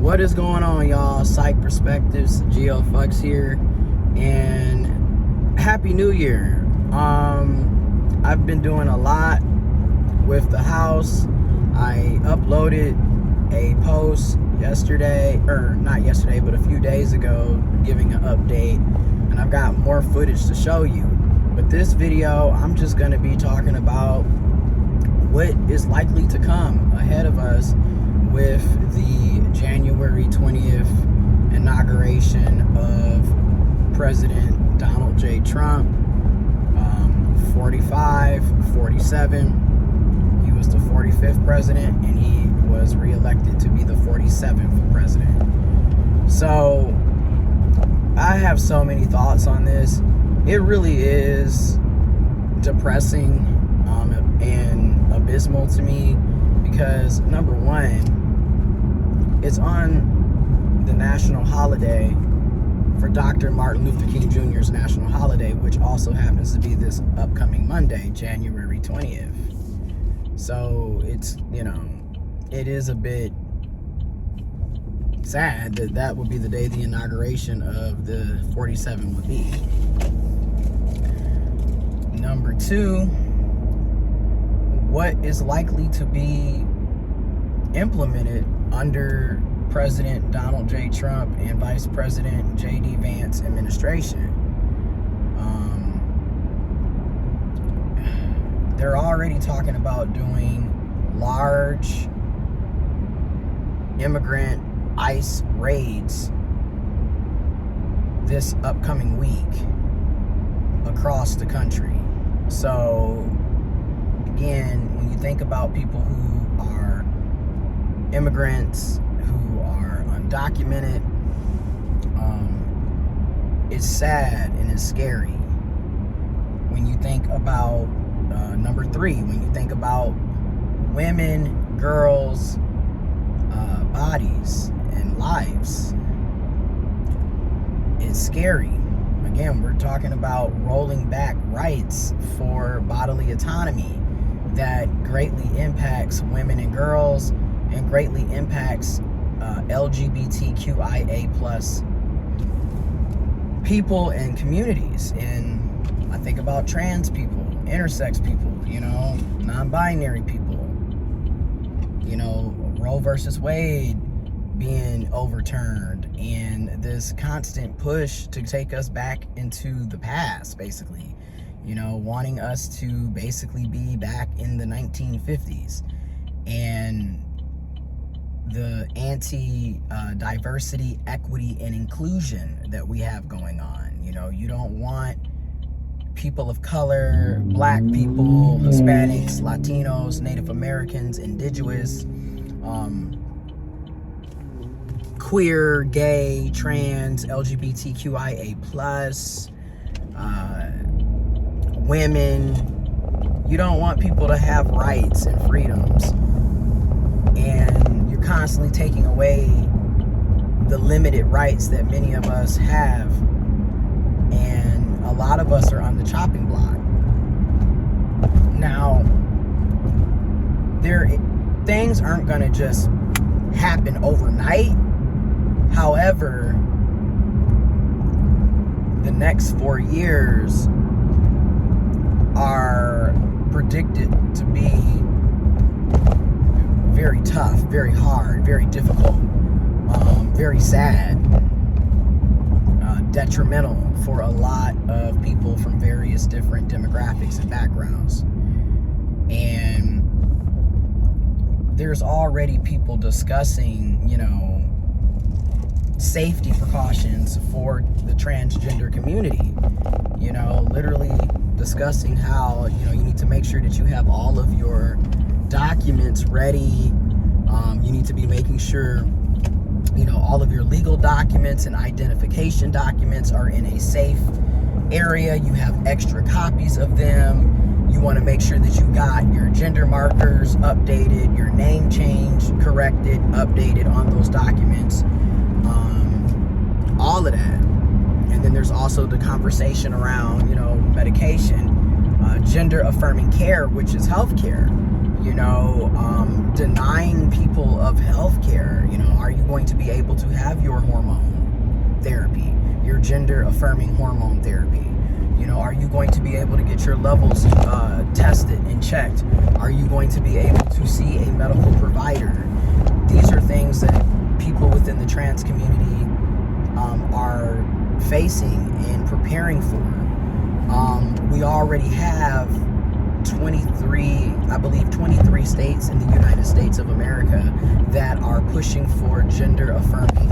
What is going on, y'all? Psych Perspectives, GeoFux here, and Happy New Year. I've been doing a lot with the house. I uploaded a post yesterday, or not yesterday, but a few days ago, giving an update, and I've got more footage to show you. But this video, I'm just going to be talking about what is likely to come ahead of us with the January 20th inauguration of President Donald J. Trump. 47. He was the 45th president, and he was reelected to be the 47th president. So I have so many thoughts on this. It really is depressing and abysmal to me because, number one, it's on the national holiday for Dr. Martin Luther King Jr.'s national holiday, which also happens to be this upcoming Monday, January 20th. So it's, it is a bit sad that that would be the day the inauguration of the 47 would be. Number two, what is likely to be implemented under President Donald J. Trump and Vice President J.D. Vance administration. They're already talking about doing large immigrant ICE raids this upcoming week across the country. So again, when you think about people who are immigrants, who are undocumented, it's sad and it's scary. When you think about number three, when you think about women, girls, bodies, and lives, it's scary. Again, we're talking about rolling back rights for bodily autonomy that greatly impacts women and girls and greatly impacts LGBTQIA plus people and communities. And I think about trans people, intersex people, non-binary people, Roe versus Wade being overturned, and this constant push to take us back into the past, basically, wanting us to basically be back in the 1950s, and the anti-diversity, equity, and inclusion that we have going on. You don't want people of color, black people, Hispanics, Latinos, Native Americans, indigenous, queer, gay, trans, LGBTQIA plus, women. You don't want people to have rights and freedoms, and you're constantly taking away the limited rights that many of us have, and a lot of us are on the chopping block. Now, things aren't going to just happen overnight. However, the next 4 years are predicted to be very tough, very hard, very difficult, very sad, detrimental for a lot of people from various different demographics and backgrounds. And there's already people discussing, safety precautions for the transgender community, literally discussing how, you need to make sure that you have all of your documents ready. You need to be making sure, all of your legal documents and identification documents are in a safe area. You have extra copies of them. You want to make sure that you got your gender markers updated, your name change corrected, updated on those documents, all of that. And then there's also the conversation around, medication, gender affirming care, which is healthcare. Denying people of healthcare. Are you going to be able to have your hormone therapy, your gender affirming hormone therapy? You know, are you going to be able to get your levels tested and checked? Are you going to be able to see a medical provider? These are things that people within the trans community are facing and preparing for. We already have 23 states in the United States of America that are pushing for gender affirming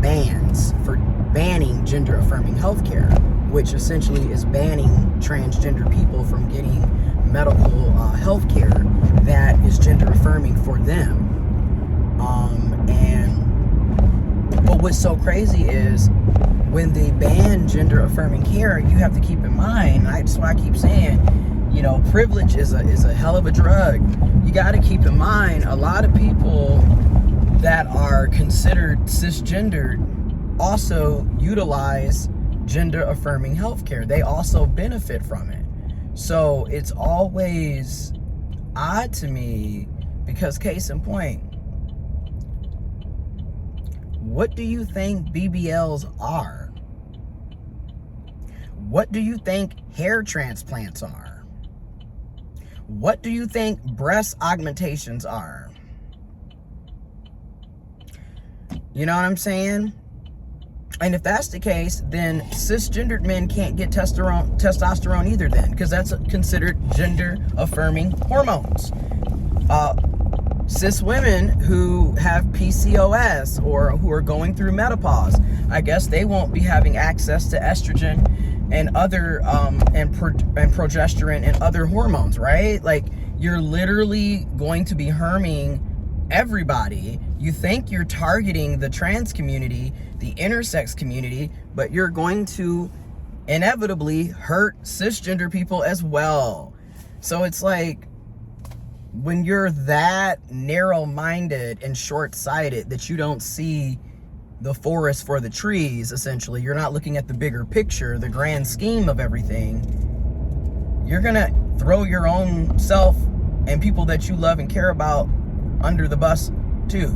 bans, for banning gender affirming healthcare, which essentially is banning transgender people from getting medical healthcare that is gender affirming for them. But what's so crazy is when they ban gender affirming care, you have to keep in mind, that's why I keep saying, you know, privilege is a hell of a drug. You got to keep in mind, a lot of people that are considered cisgendered also utilize gender affirming healthcare. They also benefit from it. So it's always odd to me, because case in point, what do you think BBLs are? What do you think hair transplants are? What do you think breast augmentations are? You know what I'm saying? And if that's the case, then cisgendered men can't get testosterone either then, because that's considered gender affirming hormones. Cis women who have PCOS or who are going through menopause, I guess they won't be having access to estrogen and other and progesterone and other hormones, right? Like, you're literally going to be harming everybody. You think you're targeting the trans community, the intersex community, but you're going to inevitably hurt cisgender people as well. So it's like, when you're that narrow-minded and short-sighted that you don't see the forest for the trees, essentially, you're not looking at the bigger picture, the grand scheme of everything, you're gonna throw your own self and people that you love and care about under the bus too.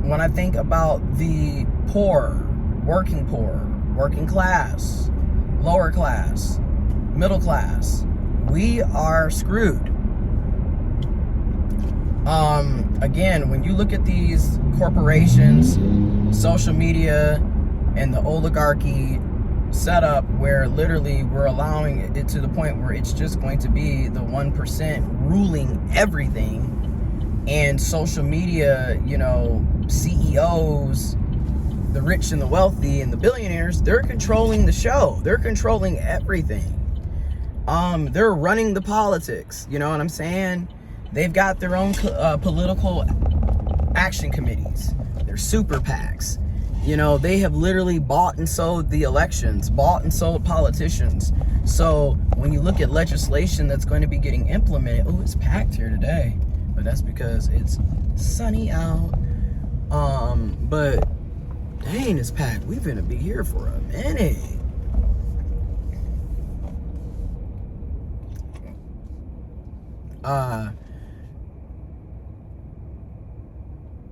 When I think about the poor, working class, lower class, middle class, we are screwed. Again, when you look at these corporations, social media, and the oligarchy setup, where literally we're allowing it to the point where it's just going to be the 1% ruling everything, and social media, you know, CEOs, the rich and the wealthy and the billionaires, they're controlling the show. They're controlling everything. They're running the politics, you know what I'm saying? They've got their own political action committees. They're super PACs. You know, they have literally bought and sold the elections, bought and sold politicians. So when you look at legislation that's going to be getting implemented, oh, it's packed here today, but that's because it's sunny out. But dang, it's packed. We're gonna be here for a minute.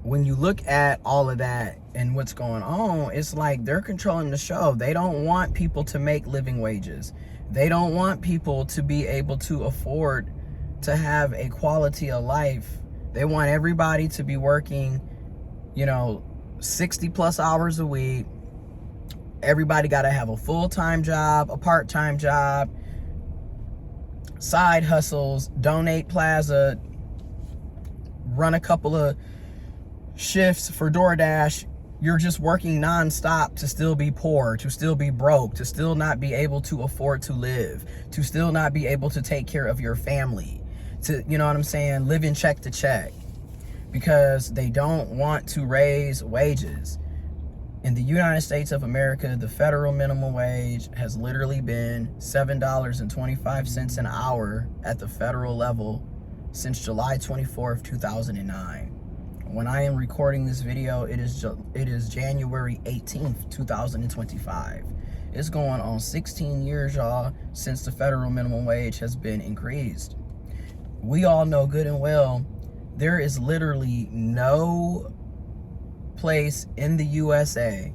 When you look at all of that and what's going on, it's like they're controlling the show. They don't want people to make living wages. They don't want people to be able to afford to have a quality of life. They want everybody to be working, you know, 60 plus hours a week. Everybody got to have a full-time job, a part-time job, side hustles, donate plaza, run a couple of shifts for DoorDash. You're just working nonstop to still be poor, to still be broke, to still not be able to afford to live, to still not be able to take care of your family, to, you know what I'm saying, living check to check, because they don't want to raise wages. In the United States of America, the federal minimum wage has literally been $7.25 an hour at the federal level since July 24th, 2009. When I am recording this video, it is January 18th, 2025. It's going on 16 years, y'all, since the federal minimum wage has been increased. We all know good and well There is literally no place in the USA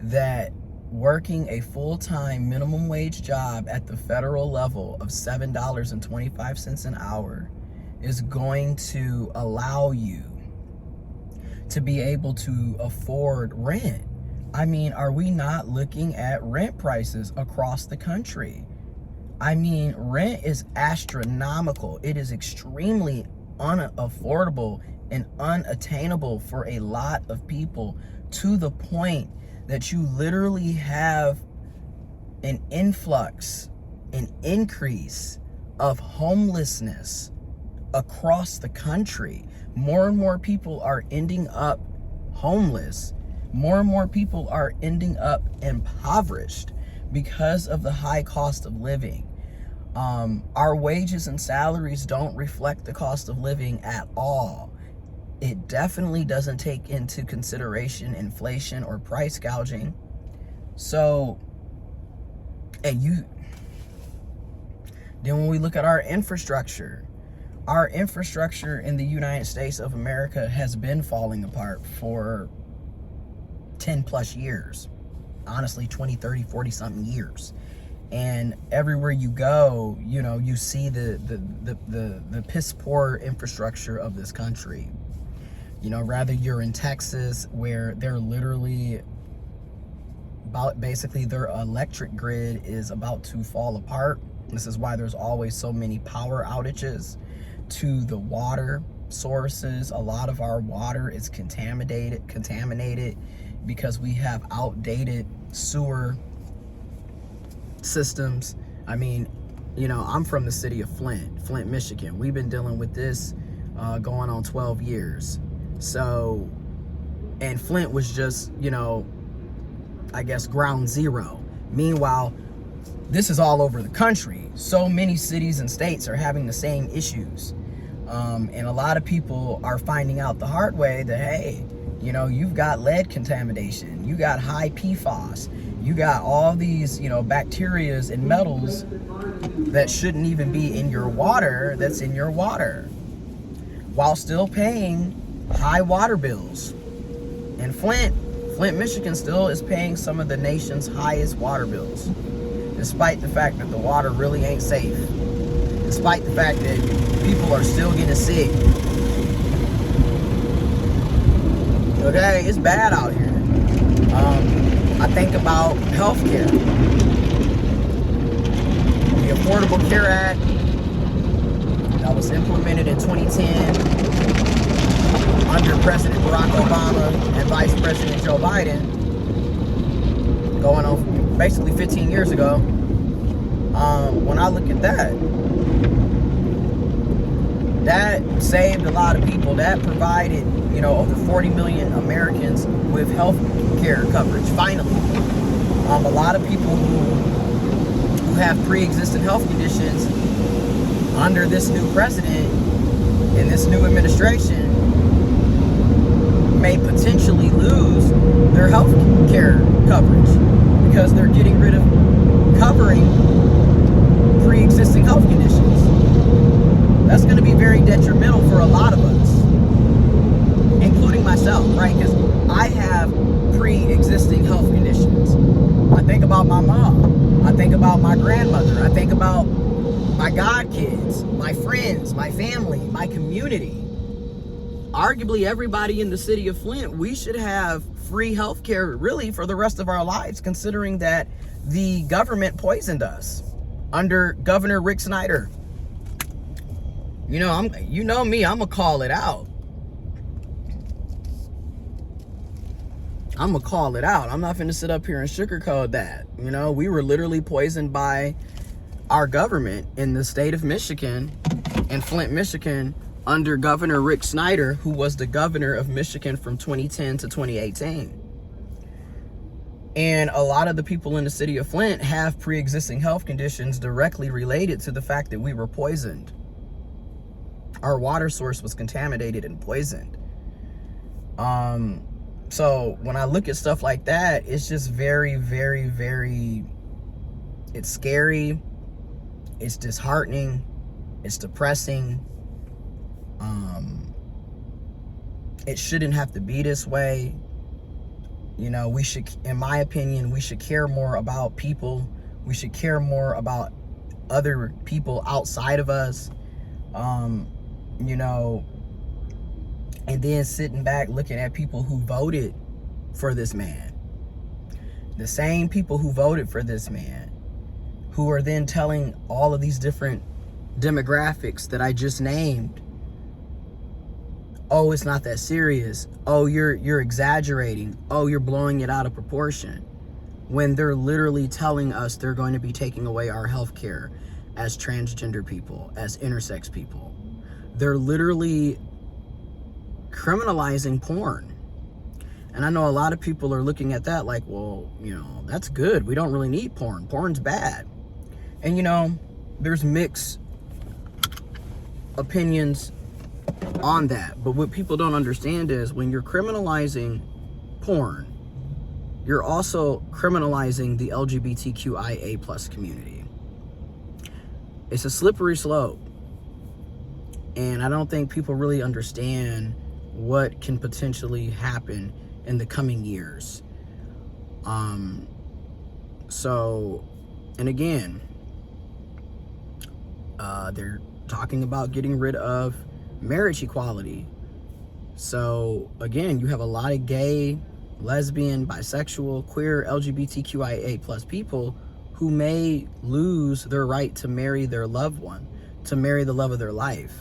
that working a full-time minimum wage job at the federal level of $7.25 an hour is going to allow you to be able to afford rent. I mean, are we not looking at rent prices across the country? I mean, rent is astronomical. It is extremely unaffordable and unattainable for a lot of people, to the point that you literally have an influx, an increase of homelessness across the country. More and more people are ending up homeless. More and more people are ending up impoverished because of the high cost of living. Our wages and salaries don't reflect the cost of living at all. It definitely doesn't take into consideration inflation or price gouging. So, then when we look at our infrastructure in the United States of America has been falling apart for 10 plus years. Honestly, 20, 30, 40 something years. And everywhere you go, you know, you see the piss poor infrastructure of this country. You know, rather you're in Texas, where they're literally basically their electric grid is about to fall apart. This is why there's always so many power outages. To the water sources, a lot of our water is contaminated because we have outdated sewer systems. I mean, you know, I'm from the city of Flint, Michigan. We've been dealing with this going on 12 years. So, and Flint was just, you know, I guess ground zero. Meanwhile, this is all over the country. So many cities and states are having the same issues. And a lot of people are finding out the hard way that, hey, you know, you've got lead contamination, you got high PFAS, you got all these, you know, bacterias and metals that shouldn't even be in your water, that's in your water, while still paying high water bills. And Flint, Michigan still is paying some of the nation's highest water bills, despite the fact that the water really ain't safe, despite the fact that people are still getting sick. Okay, it's bad out here. I think about healthcare. The Affordable Care Act that was implemented in 2010 under President Barack Obama and Vice President Joe Biden, going on basically 15 years ago. When I look at that saved a lot of people. That provided, you know, over 40 million Americans with health care coverage, finally. A lot of people who have pre-existing health conditions under this new president and this new administration may potentially lose their health care coverage because they're getting rid of covering pre-existing health conditions. That's going to be very detrimental for a lot of us, including myself, right? Because I have pre-existing health conditions. I think about my mom. I think about my grandmother. I think about my godkids, my friends, my family, my community. Arguably, everybody in the city of Flint, we should have free health care really for the rest of our lives, considering that the government poisoned us under Governor Rick Snyder. You know, me, I'm gonna call it out. I'm not finna sit up here and sugarcoat that. You know, we were literally poisoned by our government in the state of Michigan, in Flint, Michigan, under Governor Rick Snyder, who was the governor of Michigan from 2010 to 2018. And a lot of the people in the city of Flint have pre-existing health conditions directly related to the fact that we were poisoned. Our water source was contaminated and poisoned. So when I look at stuff like that, it's just very, very, very, it's scary. It's disheartening. It's depressing. It shouldn't have to be this way. You know, we should, in my opinion, we should care more about people. We should care more about other people outside of us. You know, and then sitting back looking at people who voted for this man. The same people who voted for this man, who are then telling all of these different demographics that I just named, oh, it's not that serious. Oh, you're exaggerating. Oh, you're blowing it out of proportion. When they're literally telling us they're going to be taking away our health care as transgender people, as intersex people. They're literally criminalizing porn. And I know a lot of people are looking at that like, well, you know, that's good. We don't really need porn. Porn's bad. And, you know, there's mixed opinions on that. But what people don't understand is when you're criminalizing porn, you're also criminalizing the LGBTQIA plus community. It's a slippery slope. And I don't think people really understand what can potentially happen in the coming years. So, and again, they're talking about getting rid of marriage equality. So again, you have a lot of gay, lesbian, bisexual, queer, LGBTQIA plus people who may lose their right to marry their loved one, to marry the love of their life.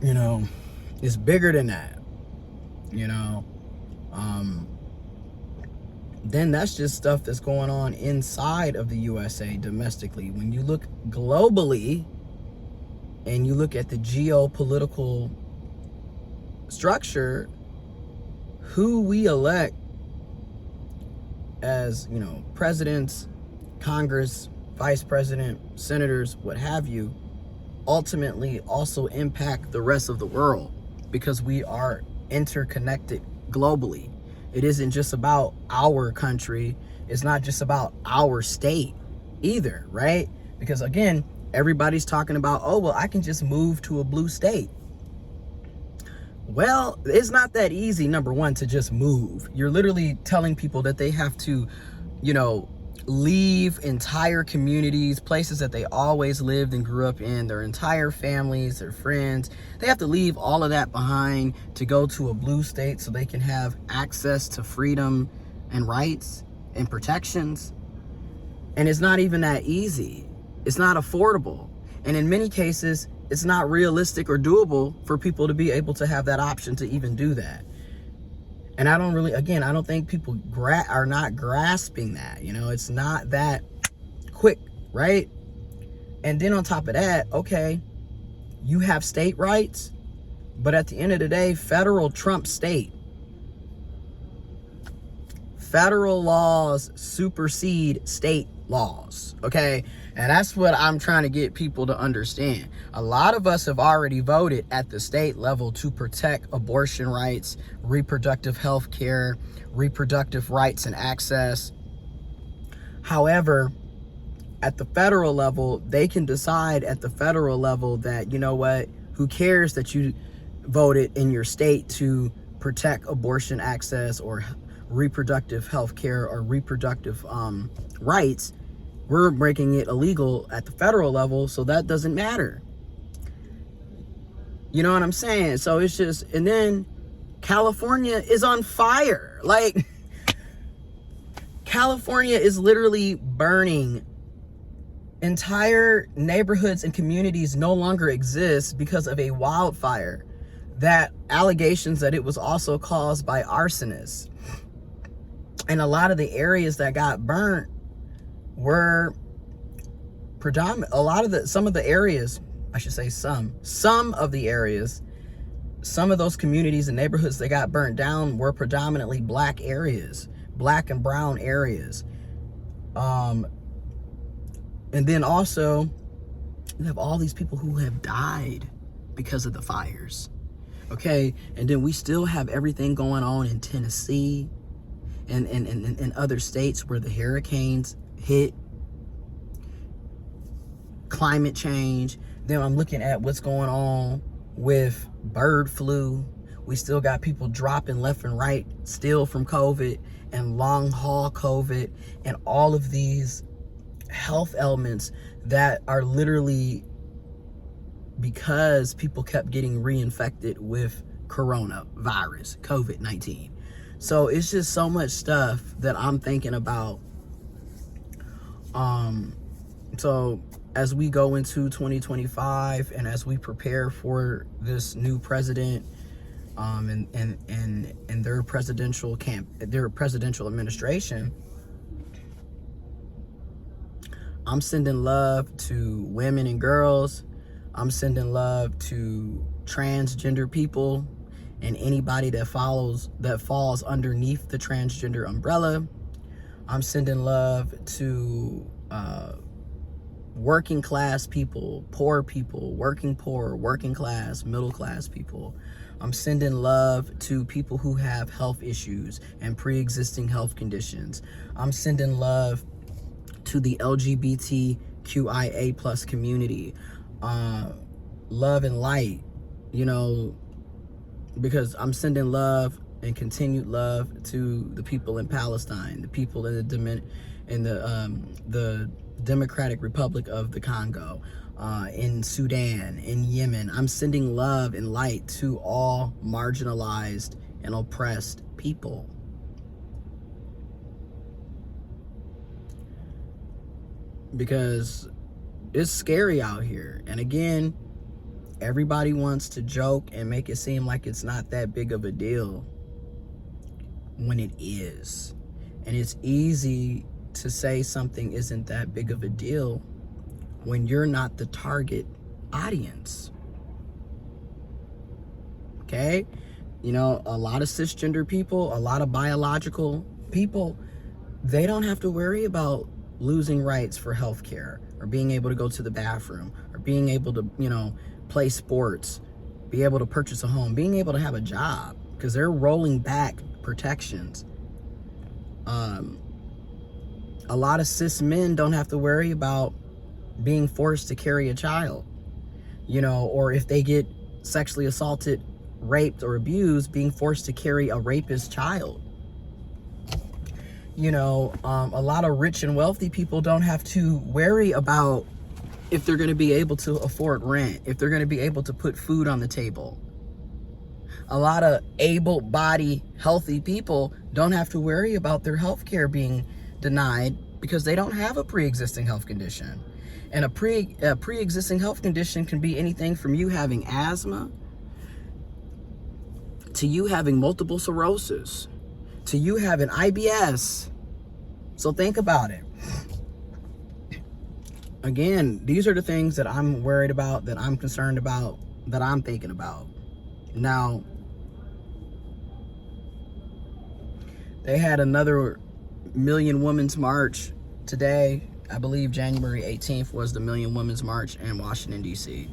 You know, it's bigger than that, you know. Then that's just stuff that's going on inside of the USA domestically. When you look globally and you look at the geopolitical structure, who we elect as, you know, presidents, Congress, vice president, senators, what have you, ultimately also impact the rest of the world, because we are interconnected globally. It isn't just about our country. It's not just about our state either, right? Because again, everybody's talking about, oh, well, I can just move to a blue state. Well, it's not that easy, number one, to just move. You're literally telling people that they have to, you know, leave entire communities, places that they always lived and grew up in, their entire families, their friends. They have to leave all of that behind to go to a blue state so they can have access to freedom and rights and protections. And it's not even that easy. It's not affordable. And in many cases, it's not realistic or doable for people to be able to have that option to even do that. And I don't really, again, I don't think people are not grasping that. You know, it's not that quick, right? And then on top of that, okay, you have state rights, but at the end of the day, federal trumps state. Federal laws supersede state laws, okay? And that's what I'm trying to get people to understand. A lot of us have already voted at the state level to protect abortion rights, reproductive health care, reproductive rights and access. However, at the federal level, they can decide at the federal level that, you know what, who cares that you voted in your state to protect abortion access or reproductive health care or reproductive rights. We're making it illegal at the federal level, so that doesn't matter. You know what I'm saying? So it's just, and then California is on fire. Like, California is literally burning. Entire neighborhoods and communities no longer exist because of a wildfire. That allegations that it was also caused by arsonists. And a lot of the areas that got burnt were predominant. Some of the areas, I should say some of the areas, some of those communities and neighborhoods that got burnt down were predominantly black areas, black and brown areas. And then also you have all these people who have died because of the fires. Okay. And then we still have everything going on in Tennessee and other states where the hurricanes hit, climate change. Then I'm looking at what's going on with bird flu. We still got people dropping left and right still from COVID and long haul COVID and all of these health ailments that are literally because people kept getting reinfected with coronavirus, COVID-19. So it's just so much stuff that I'm thinking about. So as we go into 2025 and as we prepare for this new president, and their presidential administration, I'm sending love to women and girls. I'm sending love to transgender people and anybody that falls underneath the transgender umbrella. I'm sending love to working class people, poor people, working poor, working class, middle class people. I'm sending love to people who have health issues and pre-existing health conditions. I'm sending love to the LGBTQIA plus community. Love and light, because I'm sending love and continued love to the people in Palestine, the people in the Democratic Republic of the Congo, in Sudan, in Yemen. I'm sending love and light to all marginalized and oppressed people. Because it's scary out here. And again, everybody wants to joke and make it seem like it's not that big of a deal when it is. And it's easy to say something isn't that big of a deal when you're not the target audience. Okay? A lot of cisgender people, a lot of biological people, they don't have to worry about losing rights for healthcare or being able to go to the bathroom or being able to, play sports, be able to purchase a home, being able to have a job, because they're rolling back protections. A lot of cis men don't have to worry about being forced to carry a child, or if they get sexually assaulted, raped, or abused, being forced to carry a rapist child. A lot of rich and wealthy people don't have to worry about if they're going to be able to afford rent, if they're going to be able to put food on the table. A lot of able-bodied, healthy people don't have to worry about their health care being denied because they don't have a pre-existing health condition. And a pre-existing health condition can be anything from you having asthma to you having multiple sclerosis to you having IBS. So think about it. Again, these are the things that I'm worried about, that I'm concerned about, that I'm thinking about. Now, they had another Million Women's March today. I believe January 18th was the Million Women's March in Washington, D.C.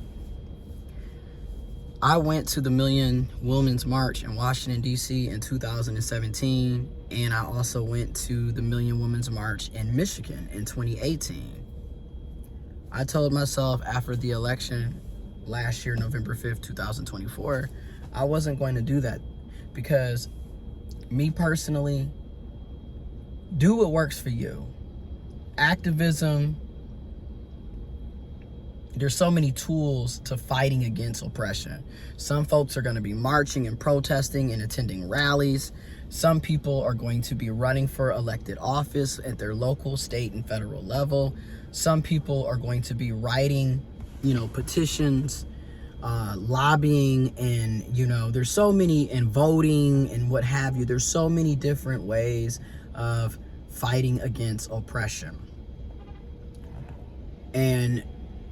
I went to the Million Women's March in Washington, D.C. in 2017, and I also went to the Million Women's March in Michigan in 2018. I told myself after the election last year, November 5th, 2024, I wasn't going to do that because me personally, do what works for you. Activism, there's so many tools to fighting against oppression. Some folks are going to be marching and protesting and attending rallies. Some people are going to be running for elected office at their local, state, and federal level. Some people are going to be writing, petitions, lobbying, and, there's so many, and voting and what have you. There's so many different ways of fighting against oppression. And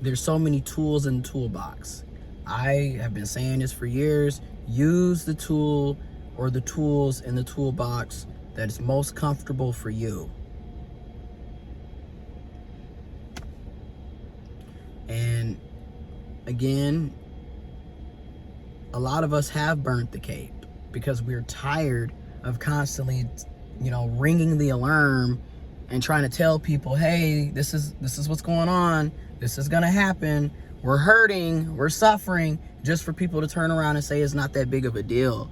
there's so many tools in the toolbox. I have been saying this for years. Use the tool or the tools in the toolbox that is most comfortable for you. And again, a lot of us have burnt the cape because we're tired of constantly, ringing the alarm and trying to tell people, hey, this is what's going on. This is going to happen. We're hurting, we're suffering, just for people to turn around and say it's not that big of a deal.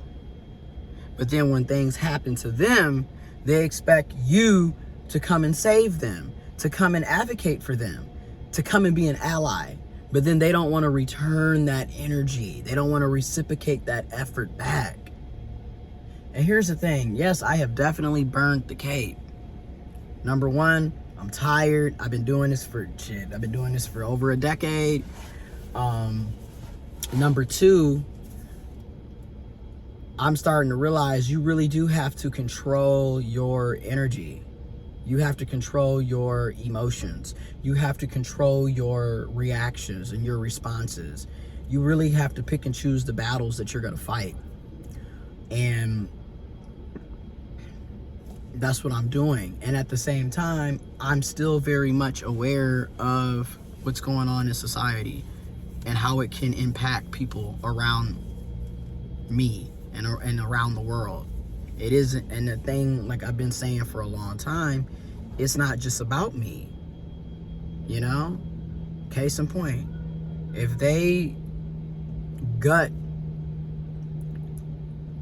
But then when things happen to them, they expect you to come and save them, to come and advocate for them, to come and be an ally. But then they don't want to return that energy. They don't want to reciprocate that effort back. And here's the thing. Yes, I have definitely burned the cape. Number one, I'm tired. I've been doing this for over a decade. Number two, I'm starting to realize you really do have to control your energy. You have to control your emotions. You have to control your reactions and your responses. You really have to pick and choose the battles that you're going to fight. And that's what I'm doing. And at the same time, I'm still very much aware of what's going on in society and how it can impact people around me and around the world. It isn't, and the thing, like I've been saying for a long time, it's not just about me, you know? Case in point, if they gut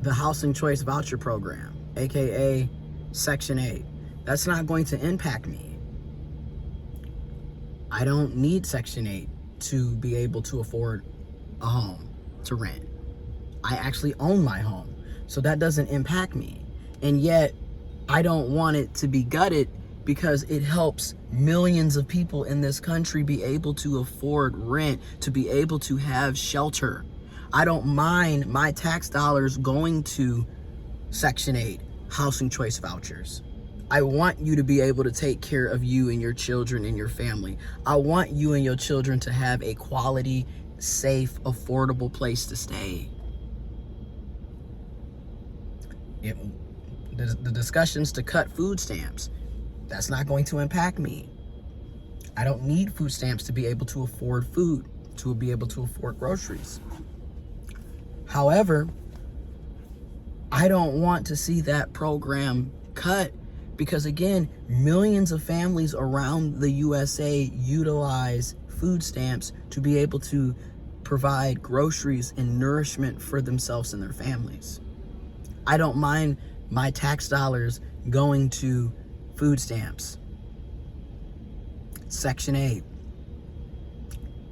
the housing choice voucher program, aka Section 8, that's not going to impact me. I don't need Section 8 to be able to afford a home to rent. I actually own my home, so that doesn't impact me. And yet, I don't want it to be gutted because it helps millions of people in this country be able to afford rent, to be able to have shelter. I don't mind my tax dollars going to Section 8 housing choice vouchers. I want you to be able to take care of you and your children and your family. I want you and your children to have a quality, safe, affordable place to stay. The discussions to cut food stamps, that's not going to impact me. I don't need food stamps to be able to afford food, to be able to afford groceries. However, I don't want to see that program cut because, again, millions of families around the USA utilize food stamps to be able to provide groceries and nourishment for themselves and their families. I don't mind my tax dollars going to food stamps, Section 8,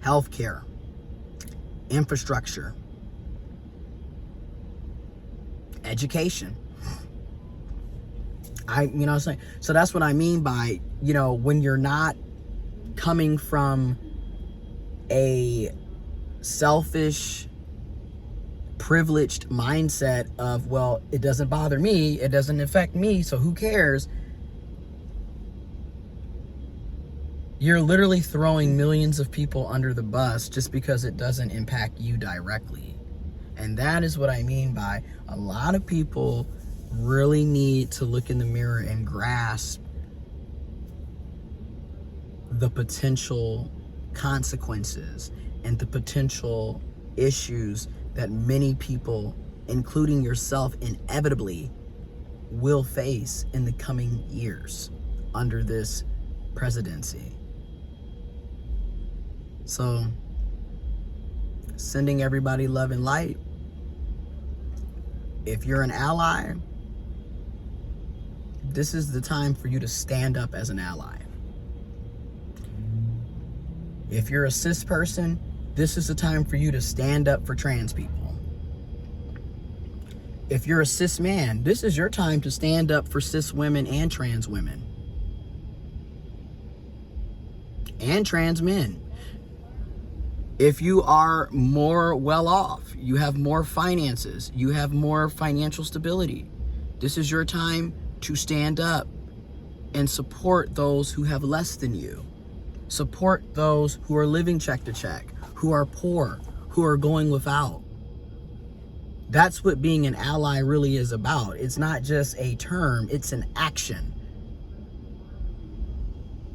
healthcare, infrastructure, education. You know what I'm saying? So that's what I mean by, you know, when you're not coming from a selfish, privileged mindset of, well, it doesn't bother me, it doesn't affect me, so who cares? You're literally throwing millions of people under the bus just because it doesn't impact you directly. And that is what I mean by a lot of people really need to look in the mirror and grasp the potential consequences and the potential issues that many people, including yourself, inevitably will face in the coming years under this presidency. So, sending everybody love and light. If you're an ally, this is the time for you to stand up as an ally. If you're a cis person, this is the time for you to stand up for trans people. If you're a cis man, this is your time to stand up for cis women and trans women. And trans men. If you are more well off, you have more finances, you have more financial stability, this is your time to stand up and support those who have less than you. Support those who are living check to check, who are poor, who are going without. That's what being an ally really is about. It's not just a term, it's an action.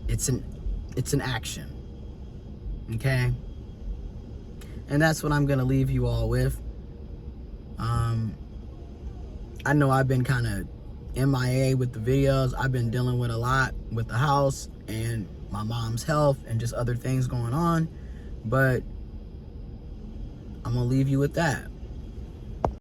It's an action. Okay? And that's what I'm going to leave you all with. I know I've been kind of MIA with the videos. I've been dealing with a lot with the house and my mom's health and just other things going on. But I'm gonna leave you with that.